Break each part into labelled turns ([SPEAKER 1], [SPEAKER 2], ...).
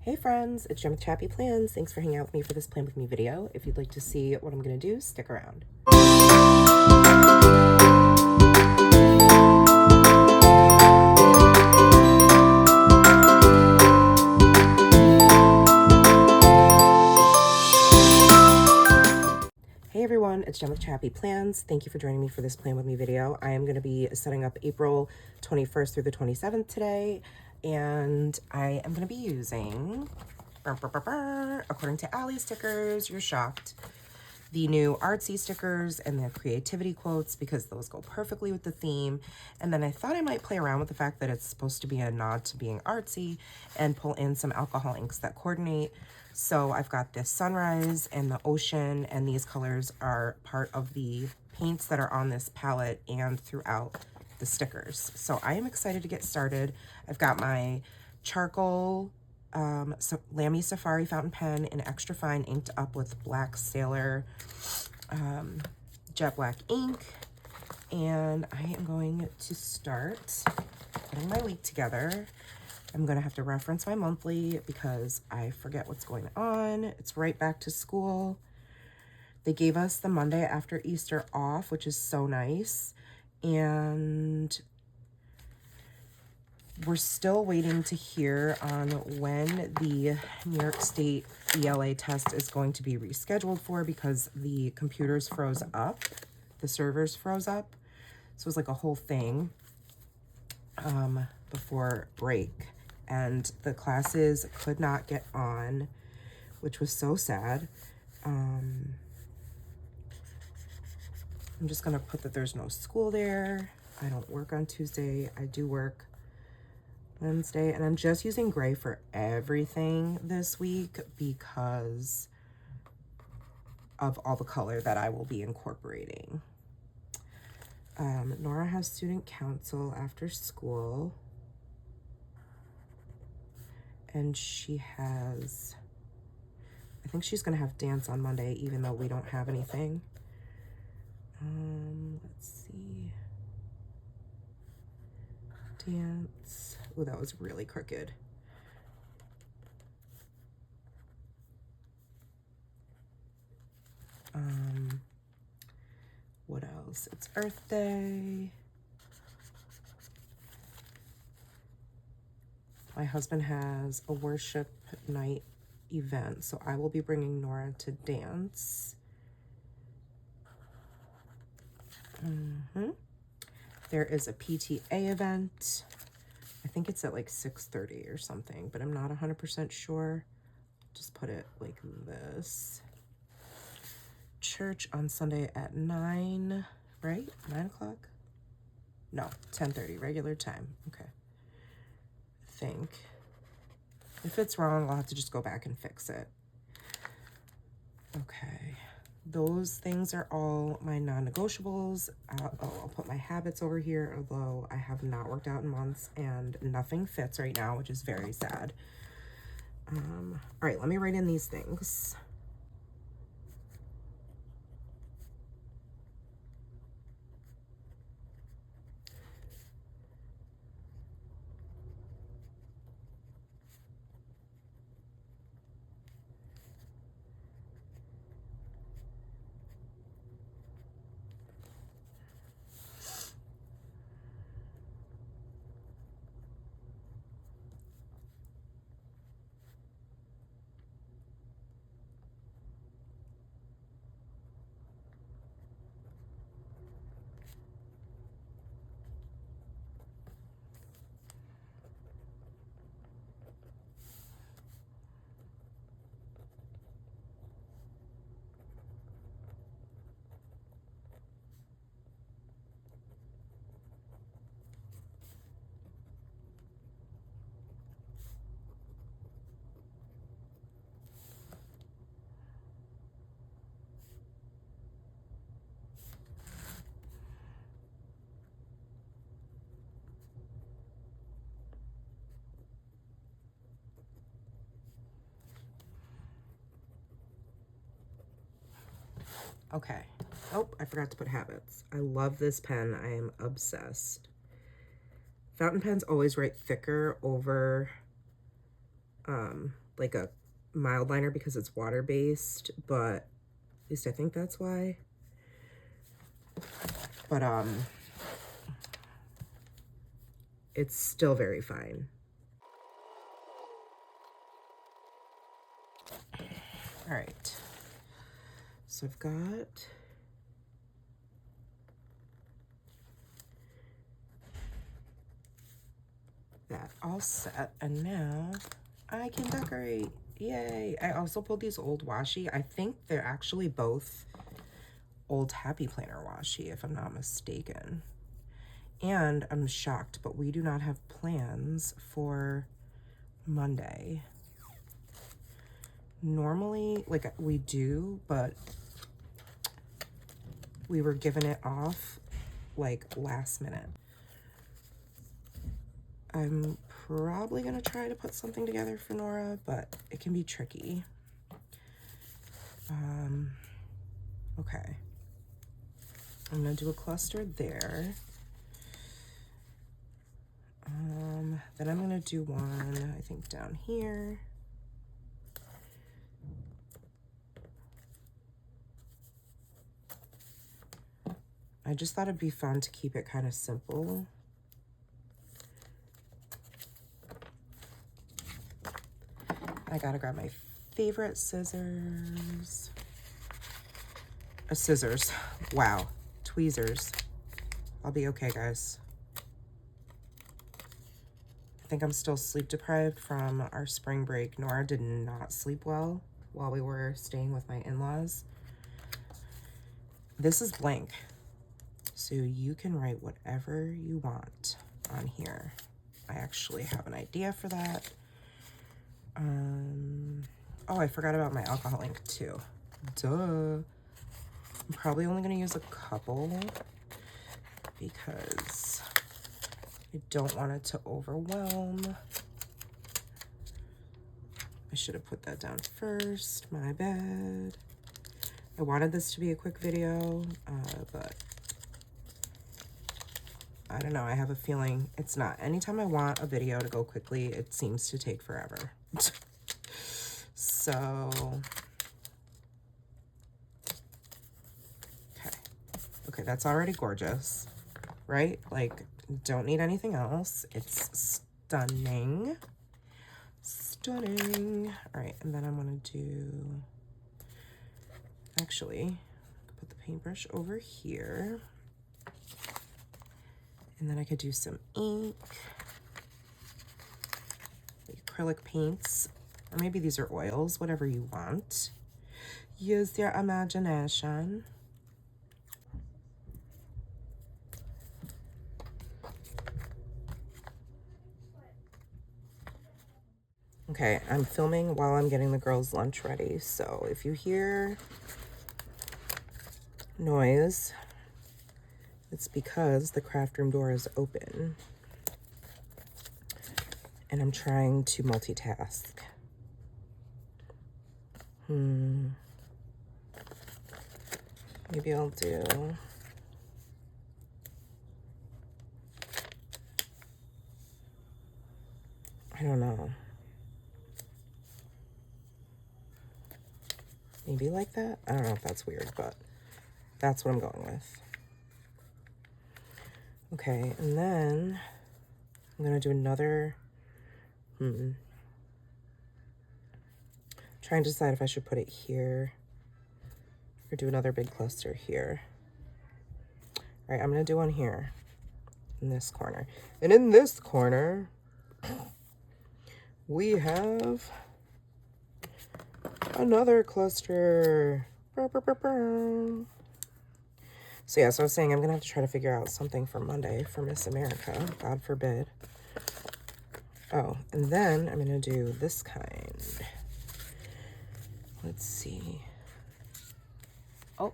[SPEAKER 1] Hey friends, it's Jen with ChappyPlans. Thanks for hanging out with me for this Plan With Me video. If you'd like to see what I'm going to do, stick around. Hey everyone, it's Jen with ChappyPlans. Thank you for joining me for this Plan With Me video. I am going to be setting up April 21st through the 27th today, and I am going to be using, according to Allie stickers, you're shocked, the new Artsy stickers and the creativity quotes, because those go perfectly with the theme. And then I thought I might play around with the fact that it's supposed to be a nod to being artsy and pull in some alcohol inks that coordinate. So I've got this sunrise and the ocean, and these colors are part of the paints that are on this palette and throughout the stickers. So I am excited to get started. I've got my charcoal Lamy Safari fountain pen in extra fine, inked up with black Sailor jet black ink, and I am going to start getting my week together. I'm going to have to reference my monthly because I forget what's going on. It's right back to school. They gave us the Monday after Easter off, which is so nice, and we're still waiting to hear on when the New York State ELA test is going to be rescheduled for, because the computers froze up, the servers froze up. So it was like a whole thing before break, and the classes could not get on, which was so sad. I'm just gonna put that there's no school there. I don't work on Tuesday. I do work Wednesday, and I'm just using gray for everything this week because of all the color that I will be incorporating. Nora has student council after school, and she has, I think she's gonna have dance on Monday, even though we don't have anything. Let's see. Dance. Oh, that was really crooked. What else? It's Earth Day. My husband has a worship night event, so I will be bringing Nora to dance. There is a PTA event. I think it's at like 6:30 or something, but I'm not 100% sure. Just put it like this. Church on Sunday at 9, right? 9 o'clock? No, 10:30, regular time. Okay. I think. If it's wrong, I'll have to just go back and fix it. Okay. Those things are all my non-negotiables. I'll put my habits over here, although I have not worked out in months and nothing fits right now, which is very sad. All right, let me write in these things. Okay. Oh, I forgot to put habits. I love this pen. I am obsessed. Fountain pens always write thicker over like a mild liner because it's water-based, but at least I think that's why. But it's still very fine. All right, so I've got that all set, and now I can decorate. Yay! I also pulled these old washi. I think they're actually both old Happy Planner washi, if I'm not mistaken. And I'm shocked, but we do not have plans for Monday. Normally, like, we do, but we were given it off like last minute. I'm probably gonna try to put something together for Nora, but it can be tricky. Okay. I'm gonna do a cluster there. Then I'm gonna do one, I think, down here. I just thought it'd be fun to keep it kind of simple. I gotta grab my favorite scissors. Scissors. Wow. Tweezers. I'll be okay, guys. I think I'm still sleep deprived from our spring break. Nora did not sleep well while we were staying with my in-laws. This is blank, so you can write whatever you want on here. I actually have an idea for that. Oh, I forgot about my alcohol ink too. Duh. I'm probably only gonna use a couple because I don't want it to overwhelm. I should have put that down first, my bad. I wanted this to be a quick video, but I don't know, I have a feeling it's not. Anytime I want a video to go quickly, it seems to take forever. So, okay, that's already gorgeous, right? Like, don't need anything else. It's stunning. Stunning. All right, and then I'm gonna do, actually, put the paintbrush over here. And then I could do some ink, like acrylic paints, or maybe these are oils, whatever you want. Use your imagination. Okay, I'm filming while I'm getting the girls' lunch ready, so if you hear noise, it's because the craft room door is open and I'm trying to multitask. Maybe I'll do, I don't know. Maybe like that? I don't know if that's weird, but that's what I'm going with. Okay, and then I'm gonna do another, trying to decide if I should put it here or do another big cluster here. All right, I'm gonna do one here in this corner. And in this corner, we have another cluster. So yeah, so I was saying I'm gonna have to try to figure out something for Monday for Miss America, God forbid. Oh, and then I'm gonna do this kind. Let's see. Oh,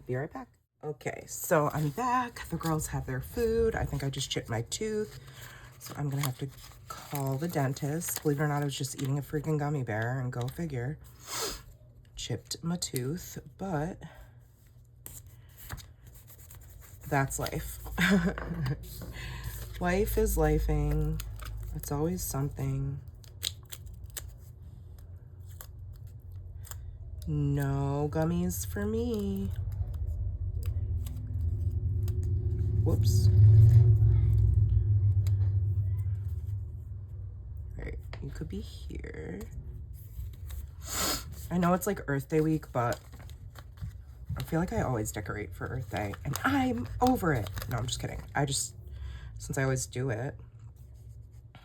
[SPEAKER 1] be right back. Okay, so I'm back. The girls have their food. I think I just chipped my tooth. So I'm gonna have to call the dentist. Believe it or not, I was just eating a freaking gummy bear, and go figure. Chipped my tooth, but that's life. Life is lifing. It's always something. No gummies for me. Whoops. All right, you could be here. I know it's like Earth Day week, but I feel like I always decorate for Earth Day, and I'm over it. No, I'm just kidding. Since I always do it. Do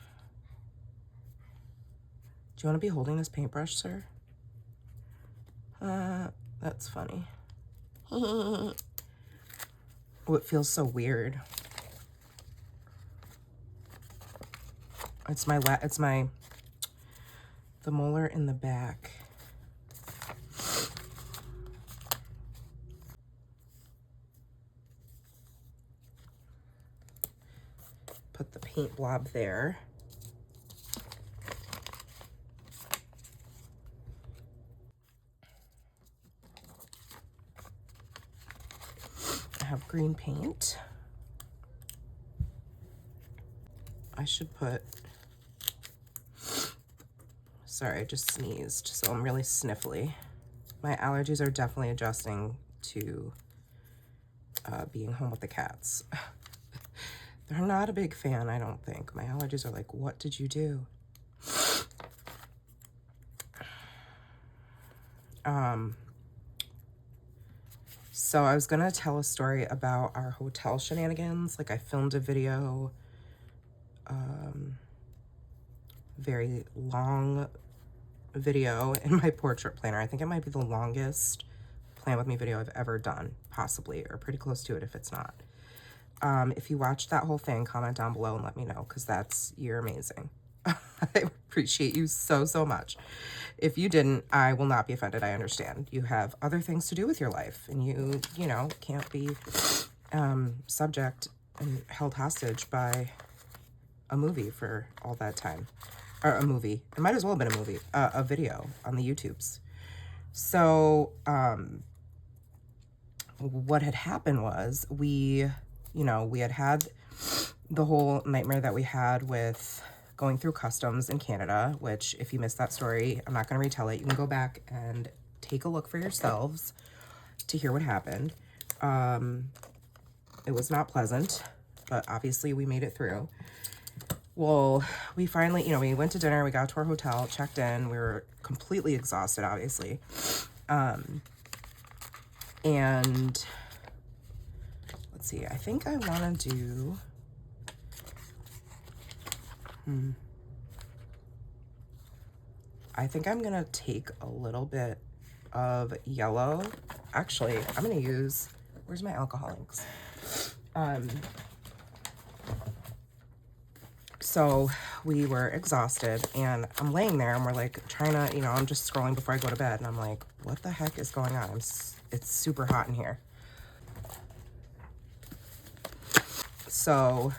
[SPEAKER 1] you want to be holding this paintbrush, sir? That's funny. Oh, it feels so weird. It's the molar in the back. Put the paint blob there. I have green paint. I should put, sorry, I just sneezed, so I'm really sniffly. My allergies are definitely adjusting to being home with the cats. They're not a big fan, I don't think. My allergies are like, what did you do? So I was gonna tell a story about our hotel shenanigans. Like I filmed a video, very long video in my portrait planner. I think it might be the longest plan with me video I've ever done, possibly, or pretty close to it if it's not. If you watched that whole thing, comment down below and let me know, because you're amazing. I appreciate you so, so much. If you didn't, I will not be offended. I understand. You have other things to do with your life, and you know, can't be subject and held hostage by a movie for all that time. Or a movie. It might as well have been a movie. A video on the YouTubes. So, what had happened was we had the whole nightmare that we had with going through customs in Canada, which if you missed that story, I'm not going to retell it. You can go back and take a look for yourselves to hear what happened. It was not pleasant, but obviously we made it through. Well, we finally, we went to dinner, we got to our hotel, checked in, we were completely exhausted, obviously. And let's see, I think I want to do, I think I'm going to take a little bit of yellow. Actually, I'm going to use, where's my alcohol inks? So we were exhausted and I'm laying there and we're like trying to, I'm just scrolling before I go to bed and I'm like, what the heck is going on? It's super hot in here. So,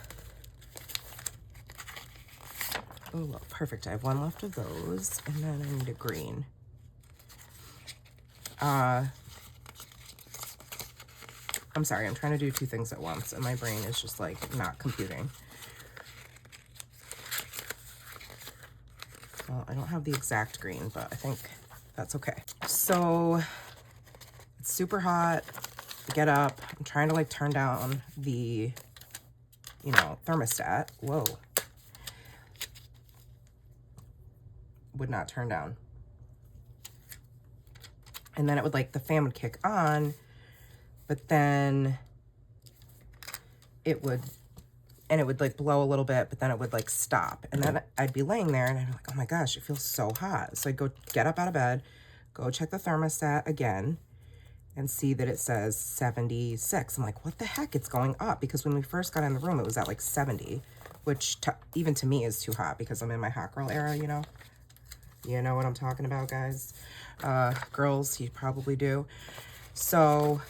[SPEAKER 1] oh, look, perfect. I have one left of those and then I need a green. I'm sorry, I'm trying to do two things at once and my brain is just like not computing. Well, I don't have the exact green, but I think that's okay. So it's super hot. I get up. I'm trying to like turn down the, thermostat. Whoa. Would not turn down. And then it would the fan would kick on, but then it would blow a little bit, but then it would stop. And then I'd be laying there and I'd be like, oh my gosh, it feels so hot. So I'd go get up out of bed, go check the thermostat again and see that it says 76. I'm like, what the heck? It's going up, because when we first got in the room, it was at 70, which even to me is too hot because I'm in my hot girl era, You know what I'm talking about, guys. Girls, you probably do. So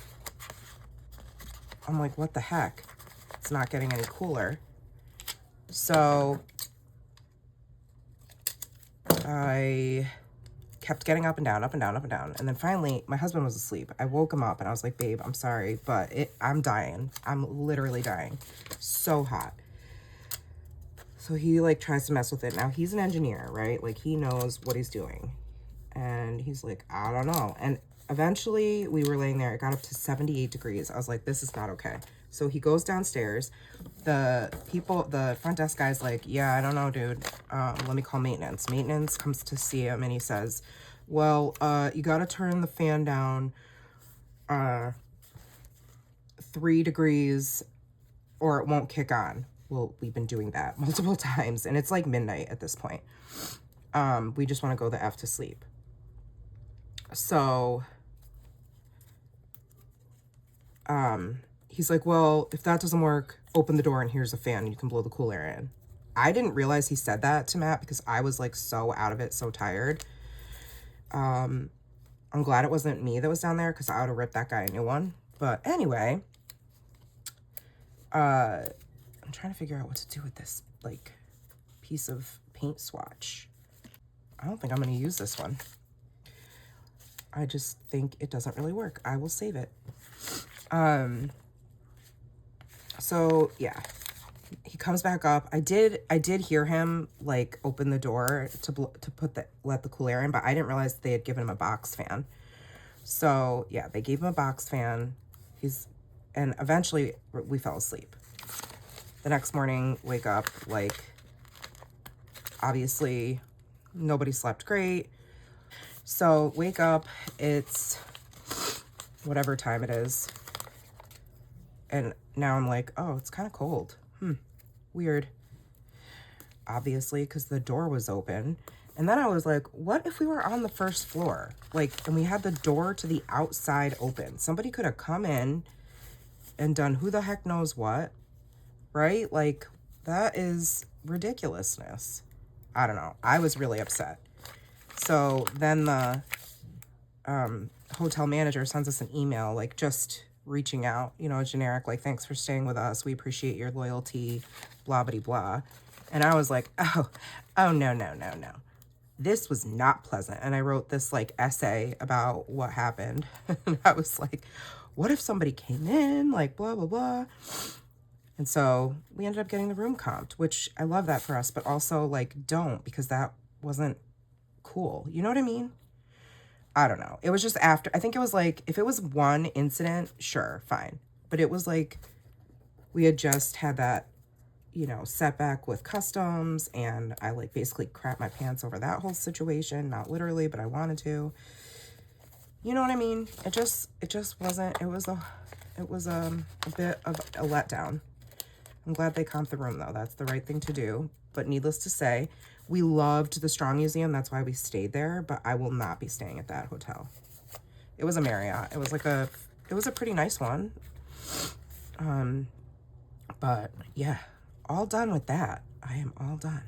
[SPEAKER 1] I'm like, what the heck? It's not getting any cooler. So I kept getting up and down, up and down, up and down. And then finally, my husband was asleep. I woke him up and I was like, babe, I'm sorry, but I'm dying. I'm literally dying. So hot. So he tries to mess with it. Now he's an engineer, right? He knows what he's doing. And he's like, I don't know. And eventually we were laying there. It got up to 78 degrees. I was like, this is not okay. So he goes downstairs. The front desk guy's like, yeah, I don't know, dude. Let me call maintenance. Maintenance comes to see him and he says, well, you got to turn the fan down 3 degrees or it won't kick on. Well, we've been doing that multiple times and it's like midnight at this point. We just want to go the F to sleep. So, he's like, well, if that doesn't work, open the door and here's a fan and you can blow the cool air in. I didn't realize he said that to Matt because I was like so out of it, so tired. I'm glad it wasn't me that was down there because I would have ripped that guy a new one. But anyway, I'm trying to figure out what to do with this like piece of paint swatch. I don't think I'm going to use this one. I just think it doesn't really work. I will save it. So yeah, he comes back up. I did hear him like open the door to let the cool air in, but I didn't realize they had given him a box fan. So yeah, they gave him a box fan. And eventually we fell asleep. The next morning, wake up, like, obviously nobody slept great. So wake up, it's whatever time it is. And now I'm like, oh, it's kind of cold. Weird. Obviously, because the door was open. And then I was like, what if we were on the first floor? Like, and we had the door to the outside open. Somebody could have come in and done who the heck knows what, right? Like, that is ridiculousness. I don't know. I was really upset. So then the hotel manager sends us an email, like just reaching out, you know, generic, like, thanks for staying with us. We appreciate your loyalty, blah, blah, blah. And I was like, oh, no. This was not pleasant. And I wrote this like essay about what happened. And I was like, what if somebody came in, like, blah, blah, blah. And so we ended up getting the room comped, which I love that for us, but also like, don't, because that wasn't cool. You know what I mean? I don't know. It was just after, I think it was like, if it was one incident, sure, fine. But it was like, we had just had that, you know, setback with customs, and I like basically crapped my pants over that whole situation. Not literally, but I wanted to. You know what I mean? It just wasn't, it was a bit of a letdown. I'm glad they comped the room though. That's the right thing to do. But needless to say, we loved the Strong Museum. That's why we stayed there, but I will not be staying at that hotel. It was a Marriott. It was like it was a pretty nice one. But yeah, all done with that. I am all done.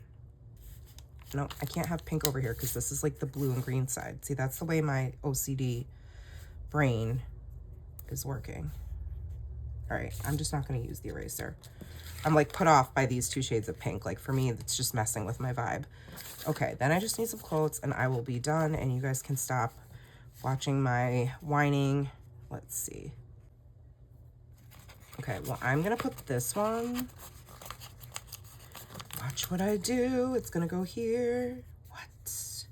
[SPEAKER 1] No, I can't have pink over here because this is like the blue and green side. See, that's the way my OCD brain is working. All right, I'm just not going to use the eraser. I'm like put off by these 2 shades of pink. Like for me, it's just messing with my vibe. Okay, then I just need some quotes and I will be done and you guys can stop watching my whining. Let's see. Okay, well, I'm going to put this one. Watch what I do. It's going to go here. What?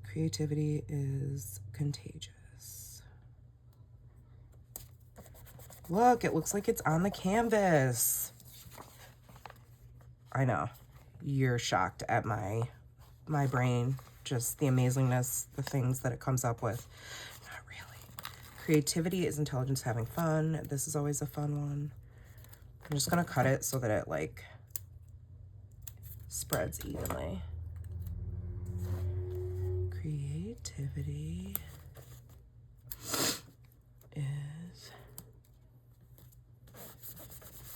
[SPEAKER 1] Creativity is contagious. Look, it looks like it's on the canvas. I know. You're shocked at my brain. Just the amazingness, the things that it comes up with. Not really. Creativity is intelligence having fun. This is always a fun one. I'm just going to cut it so that it like spreads evenly. Creativity is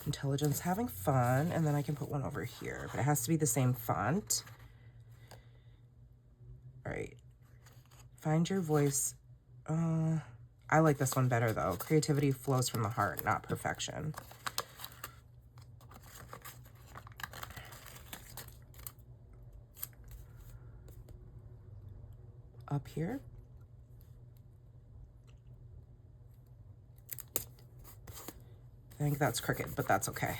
[SPEAKER 1] intelligence having fun, and then I can put one over here, but it has to be the same font. All right, find your voice. I like this one better though. Creativity flows from the heart, not perfection. Up here. I think that's crooked, but that's okay.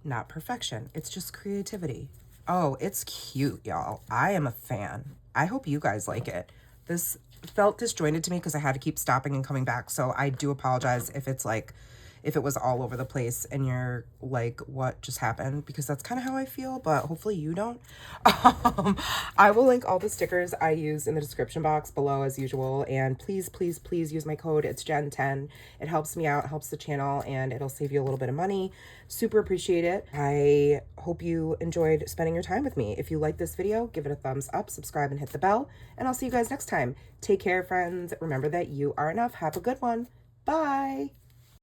[SPEAKER 1] Not perfection. It's just creativity. Oh, it's cute, y'all. I am a fan. I hope you guys like it. This felt disjointed to me because I had to keep stopping and coming back. So I do apologize if it's like, if it was all over the place and you're like, what just happened? Because that's kind of how I feel, but hopefully you don't. I will link all the stickers I use in the description box below as usual. And please, please, please use my code. It's Jen10. It helps me out, helps the channel, and it'll save you a little bit of money. Super appreciate it. I hope you enjoyed spending your time with me. If you like this video, give it a thumbs up, subscribe, and hit the bell. And I'll see you guys next time. Take care, friends. Remember that you are enough. Have a good one. Bye.